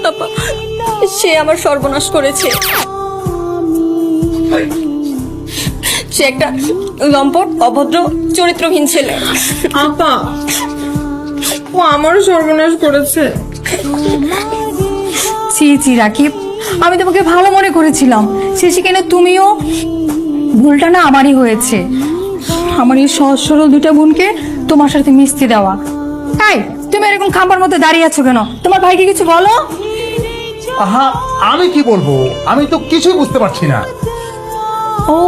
আপা, সে আমার সর্বনাশ করেছে। সে একটা লম্পট, অভদ্র, চরিত্রহীন ছেলে। আপা, ও আমারও সর্বনাশ করেছে। ছি ছি রাকিব, আমি তোমাকে ভালো মনে করেছিলাম, শেষে কেন তুমিও? ভুলটা না আমারই হয়েছে, আমার এই সহজ সরল দুটা বোনকে তোমার সাথে মিশতে দেওয়া। তাই তুমি এরকম খাম্বার মধ্যে দাঁড়িয়ে আছো কেন? তোমার ভাইকে কিছু বলো। আহা, আমি কি বলবো? আমি তো কিছুই বুঝতে পারছি না। ও,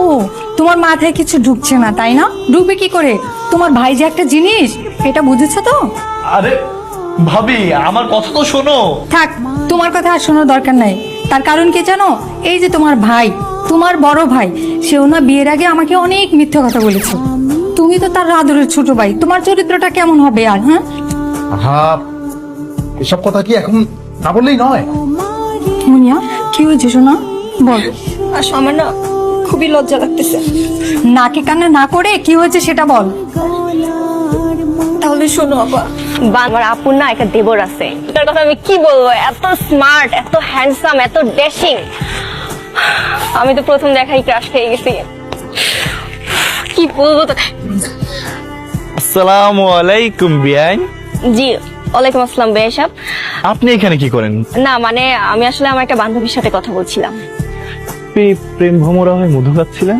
তোমার মাথায় কিছু ঢুকছে না তাই না? ঢুকবে কি করে? তোমার ভাই যে একটা জিনিস, এটা বুঝেছো তো? আরে ভাবি, আমার কথা তো শোনো। থাক, তোমার কথা আর শোনার দরকার নাই। তার কারণ কি জানো? এই যে তোমার ভাই, তোমার বড় ভাই, সেও না বিয়ের আগে আমাকে অনেক মিথ্যা কথা বলেছে। তুমি তো তার আদরের ছোট ভাই, তোমার চরিত্রটা কেমন হবে আর? হ্যাঁ, আহা, এসব কথা কি এখন না বললেই নয়? মুনিয়া, কি হয়েছে শোনা? বল। আমার না খুবই লজ্জা লাগতেছে। নাকে কান্না না করে কি হয়েছে সেটা বল। তাহলে শোনো আপা, আমার আপুর না একটা দেবর আছে, তার কথা আমি কি বলবো, এত স্মার্ট, এত হ্যান্ডসাম, এত ড্যাশিং। আমি তো প্রথম দেখাই ক্রাশ খেয়ে গেছি। কি বলবো তো। আসসালামু আলাইকুম বিয়াই। জি, ওয়ালাইকুম আসসালাম বেয়া সাহেব। আপনি এখানে কি করেন? না মানে আমি আসলে আমার একটা বান্ধবীর সাথে কথা বলছিলাম। আপনি প্রেম ভমরা হয়ে মধু খাচ্ছিলেন?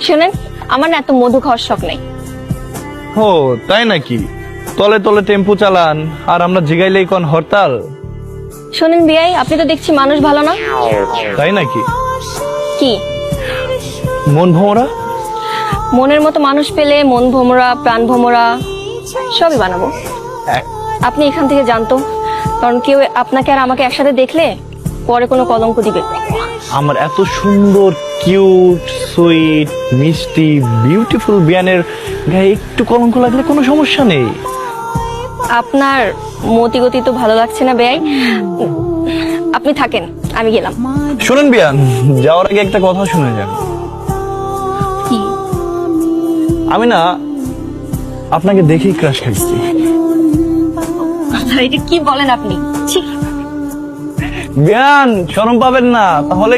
শুনেন, আমার না এত মধু খাওয়ার শখ নাই। ও তাই নাকি? তলে তলে টেম্পু চালান আর আমরা জিগাইলেই কোন হরতাল? শোনেন বিয়াই, আপনি তো দেখছি মানুষ ভালো না। তাই নাকি? কি মন ভমরা? মনের মতো মানুষ পেলে মন ভোমরা, প্রাণ ভোমরা সবই বানাবো। আপনি এখান থেকে জানতো, কারণ কেউ আপনাকে আর আমাকে একসাথে দেখলে পরে কোনো কলঙ্ক দিবে। আমার এত সুন্দর, কিউট, সুইট, মিষ্টি, বিউটিফুল বিয়ানের গায়ে একটু কলঙ্ক লাগলে কোনো সমস্যা নেই। আপনার মতিগতি তো ভালো লাগছে না বেয়াই, আপনি থাকেন, আমি গেলাম। শুনুন বিয়ান, যাওয়ার আগে একটা কথা শুনে যান। কি? আমি না আপনাকে দেখেই ক্রাশ খাইছি। এটা কি বলেন আপনি? ছি। বিয়ান, শরম পাবেন না তাহলে।